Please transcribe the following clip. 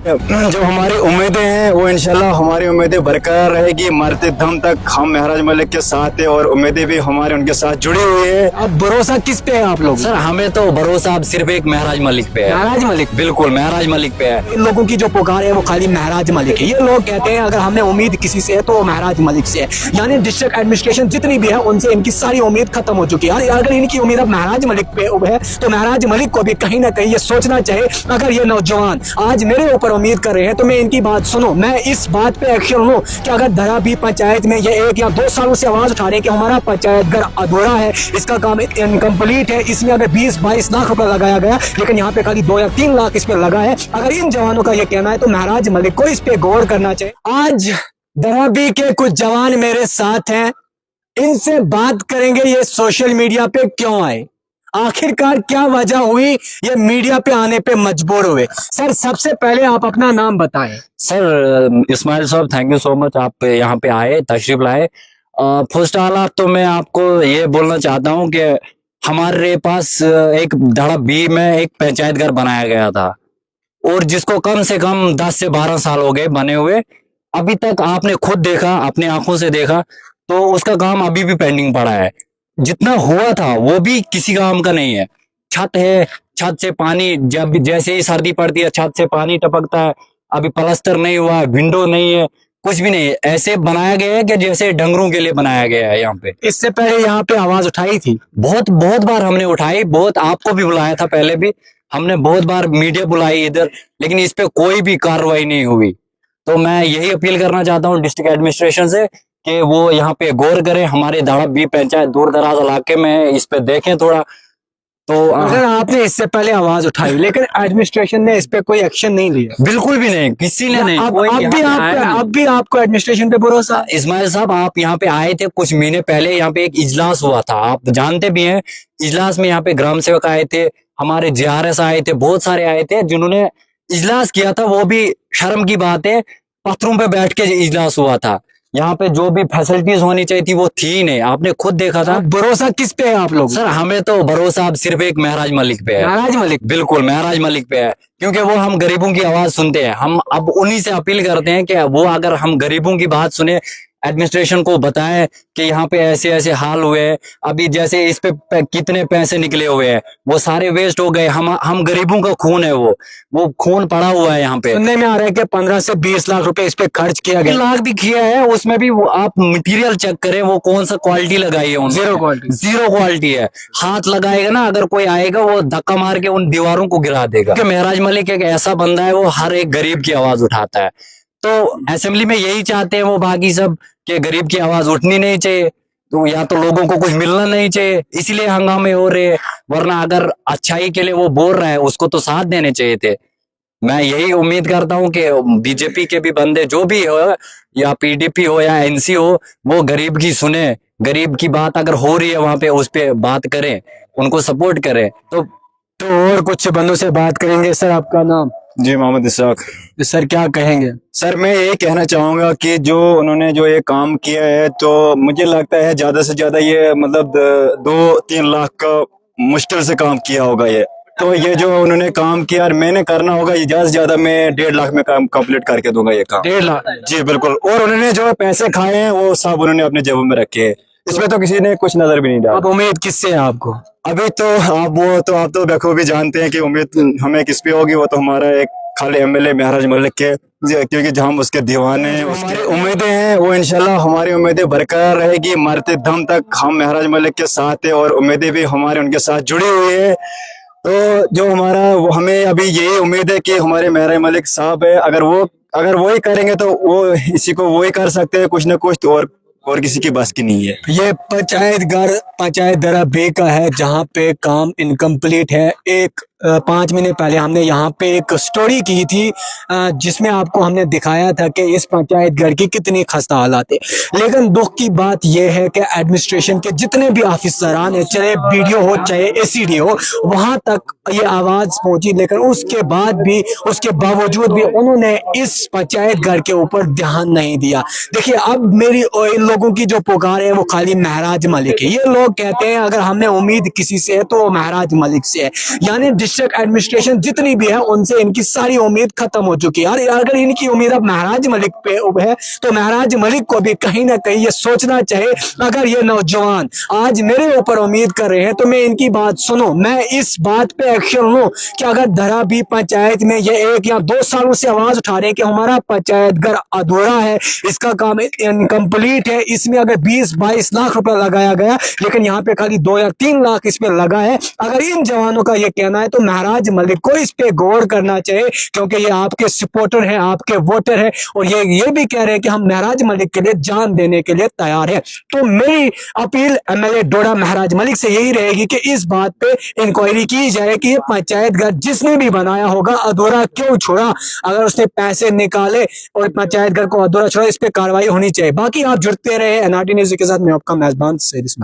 जो हमारी उम्मीदें हैं वो इंशाल्लाह हमारी उम्मीदें बरकरार रहेगी, मरते दम तक हम महराज मलिक के साथ है और उम्मीदें भी हमारे उनके साथ जुड़ी हुई है। अब भरोसा किस पे है आप लोग? सर हमें तो भरोसा अब सिर्फ एक महराज मलिक पे है। महराज मलिक? बिल्कुल महराज मलिक पे है। इन लोगों की जो पुकार है वो खाली महराज मलिक है। ये लोग कहते हैं अगर हमें उम्मीद किसी से है तो वो महराज मलिक से है। यानी डिस्ट्रिक्ट एडमिनिस्ट्रेशन जितनी भी है उनसे इनकी सारी उम्मीद खत्म हो चुकी है। अगर इनकी उम्मीद अब महराज मलिक पे है तो महराज मलिक को भी कहीं ना कहीं ये सोचना चाहिए, अगर ये नौजवान आज मेरे ऊपर उम्मीद कर रहे हैं तो मैं इनकी बात सुनो, मैं इस बात पे एक्शन लूं कि अगर धराबी पंचायत में ये 1 या 2 सालों से आवाज उठा रहे हैं कि हमारा पंचायत घर अधूरा है, इसका काम इनकम्प्लीट है, इसमें अगर 20-22 लाख रुपया लगाया गया लेकिन यहाँ पे खाली 2 या 3 लाख इस पे लगा है, अगर इन जवानों का ये कहना है तो महराज मलिक को इस पे गौर करना चाहिए। आज धराबी के कुछ जवान मेरे साथ हैं, इनसे बात करेंगे ये सोशल मीडिया पे क्यों आए, आखिरकार क्या वजह हुई ये मीडिया पे आने पे मजबूर हुए। सर सबसे पहले आप अपना नाम बताएं। सर इस्माइल साहब थैंक यू सो मच, आप यहाँ पे आए, तशरीफ लाए। फर्स्ट ऑल आप तो मैं आपको ये बोलना चाहता हूँ कि हमारे पास एक धड़ा बी में एक पंचायत घर बनाया गया था और जिसको कम से कम 10 से 12 साल हो गए बने हुए। अभी तक आपने खुद देखा, अपने आंखों से देखा, तो उसका काम अभी भी पेंडिंग पड़ा है। जितना हुआ था वो भी किसी काम का नहीं है। छत है, छत से पानी जब जैसे ही सर्दी पड़ती है छत से पानी टपकता है। अभी प्लास्टर नहीं हुआ, विंडो नहीं है, कुछ भी नहीं है। ऐसे बनाया गया है कि जैसे डंगरों के लिए बनाया गया है। यहाँ पे इससे पहले यहाँ पे आवाज उठाई थी? बहुत बार हमने उठाई, बहुत आपको भी बुलाया था, पहले भी हमने बहुत बार मीडिया बुलाई इधर, लेकिन इस पे कोई भी कार्रवाई नहीं हुई। तो मैं यही अपील करना चाहता हूँ डिस्ट्रिक्ट एडमिनिस्ट्रेशन से कि वो यहाँ पे गौर करें। हमारे धाड़ा बी पंचायत दूर दराज इलाके में है, इस पे देखें थोड़ा। तो अगर आपने इससे पहले आवाज उठाई लेकिन एडमिनिस्ट्रेशन ने इस पे कोई एक्शन नहीं लिया? बिल्कुल भी नहीं, किसी ने नहीं। अब भी आपको एडमिनिस्ट्रेशन पे भरोसा? इस्माइल साहब आप यहाँ पे आए थे कुछ महीने पहले, यहाँ पे एक इजलास हुआ था, आप जानते भी हैं। इजलास में यहाँ पे ग्राम सेवक आए थे, हमारे JRS आए थे, बहुत सारे आए थे जिन्होंने इजलास किया था। वो भी शर्म की बात है, पत्थरों पे बैठ के इजलास हुआ था। यहाँ पे जो भी फैसिलिटीज होनी चाहिए थी वो थी नहीं, आपने खुद देखा था। भरोसा किस पे है आप लोग? सर हमें तो भरोसा अब सिर्फ एक महराज मलिक पे है। महराज मलिक? बिल्कुल महराज मलिक पे है, क्योंकि वो हम गरीबों की आवाज सुनते हैं। हम अब उन्हीं से अपील करते हैं कि वो अगर हम गरीबों की बात सुने, एडमिनिस्ट्रेशन को बताएं कि यहाँ पे ऐसे ऐसे हाल हुए हैं। अभी जैसे इस पे कितने पैसे निकले हुए हैं, वो सारे वेस्ट हो गए। हम गरीबों का खून है, वो खून पड़ा हुआ है यहाँ पे। सुनने में आ रहा है कि 15 से 20 लाख रुपए इस पे खर्च किया गया। लाख भी किया है, उसमें भी आप मटेरियल चेक करें वो कौन सा क्वालिटी लगाई है। जीरो क्वालिटी है। हाथ लगाएगा ना अगर कोई आएगा वो धक्का मार के उन दीवारों को गिरा देगा। क्योंकि महराज मलिक एक ऐसा बंदा है, वो हर एक गरीब की आवाज उठाता है। तो असेंबली में यही चाहते हैं वो बाकी सब कि गरीब की आवाज उठनी नहीं चाहिए, तो या तो लोगों को कुछ मिलना नहीं चाहिए, इसलिए हंगामे हो रहे हैं। वरना अगर अच्छाई के लिए वो बोल रहा है उसको तो साथ देने चाहिए थे। मैं यही उम्मीद करता हूँ कि बीजेपी के भी बंदे जो भी हो, या PDP हो या NC हो, वो गरीब की सुने। गरीब की बात अगर हो रही है वहां पे उस पे बात करें, उनको सपोर्ट करें। तो और कुछ बंदों से बात करेंगे। सर आपका नाम? जी मोहम्मद इसाक। सर क्या कहेंगे? सर मैं ये कहना चाहूंगा कि जो उन्होंने जो ये काम किया है तो मुझे लगता है ज्यादा से ज्यादा ये मतलब 2-3 लाख का मुश्किल से काम किया होगा ये। तो ये जो उन्होंने काम किया और मैंने करना होगा, ये ज्यादा से ज्यादा मैं 1.5 लाख में काम कंप्लीट करके दूंगा ये काम। 1.5 लाख? जी बिल्कुल। और उन्होंने जो पैसे खाए हैं वो सब उन्होंने अपने जेबों में रखे हैं, इसमें तो किसी ने कुछ नजर भी नहीं डाला। अब उम्मीद किससे है आपको? अभी तो आप तो बखूबी जानते हैं कि उम्मीद हमें किस पे होगी। वो तो हमारा एक खाली MLA महराज मलिक के, क्योंकि हम उसके दीवाने हैं। हमारी उम्मीदें हैं वो इंशाल्लाह हमारी उम्मीदें बरकरार रहेगी, मरते दम तक हम महराज मलिक के साथ है और उम्मीदें भी हमारे उनके साथ जुड़ी हुई है। तो जो हमें अभी यही उम्मीद है कि हमारे महराज मलिक साहब है, अगर वो ही करेंगे तो वो इसी को वो ही कर सकते हैं कुछ ना कुछ, तो और किसी की बस की नहीं है। ये पंचायत दरा बे का है जहाँ पे काम इनकम्प्लीट है। 5 महीने पहले हमने यहाँ पे एक स्टोरी की थी जिसमें आपको हमने दिखाया था कि इस पंचायत घर की कितनी खस्ता हालात है। लेकिन दुख की बात यह है कि एडमिनिस्ट्रेशन के जितने भी ऑफिसरान है, चाहे BDO हो चाहे ACD हो, वहां तक ये आवाज पहुंची, लेकिन उसके बावजूद भी उन्होंने इस पंचायत घर के ऊपर ध्यान नहीं दिया। देखिए अब इन लोगों की जो पुकार है वो खाली महराज मलिक है। ये लोग कहते हैं अगर हमें उम्मीद किसी से है तो वो महराज मलिक से है। यानी डिस्ट्रिक्ट एडमिनिस्ट्रेशन जितनी भी है उनसे इनकी सारी उम्मीद खत्म हो चुकी है। यार अगर इनकी उम्मीद अब महराज मलिक पे है तो महराज मलिक को भी कहीं ना कहीं ये सोचना चाहिए, अगर ये नौजवान आज मेरे ऊपर उम्मीद कर रहे हैं तो मैं इनकी बात सुनूं, मैं इस बात पे एक्शन लूं कि अगर धराबी पंचायत में ये 1 या 2 सालों से आवाज उठा रहे हैं कि हमारा पंचायत घर अधूरा है, इसका काम इनकम्प्लीट है, इसमें अगर 20-22 लाख रुपया लगाया गया लेकिन यहाँ पे खाली 2 या 3 लाख इस पे लगा है, अगर इन जवानों का ये कहना है तो महराज मलिक को इस पे गौर करना चाहिए, क्योंकि ये आपके सपोर्टर हैं, आपके वोटर हैं और ये भी कह रहे हैं कि हम महराज मलिक के लिए जान देने के लिए तैयार हैं। तो मेरी अपील एमएलए डोडा महराज मलिक से यही रहेगी कि इस बात पे इंक्वायरी की जाए कि ये पंचायत घर जिसने भी बनाया होगा अधूरा क्यों छोड़ा, अगर उसने पैसे निकाले और पंचायत घर को अधूरा छोड़ा, इस पे कार्रवाई होनी चाहिए। बाकी आप जुड़ते रहे एनआरटी न्यूज़ के साथ, मैं आपका मेजबान सैयद इस्माइल।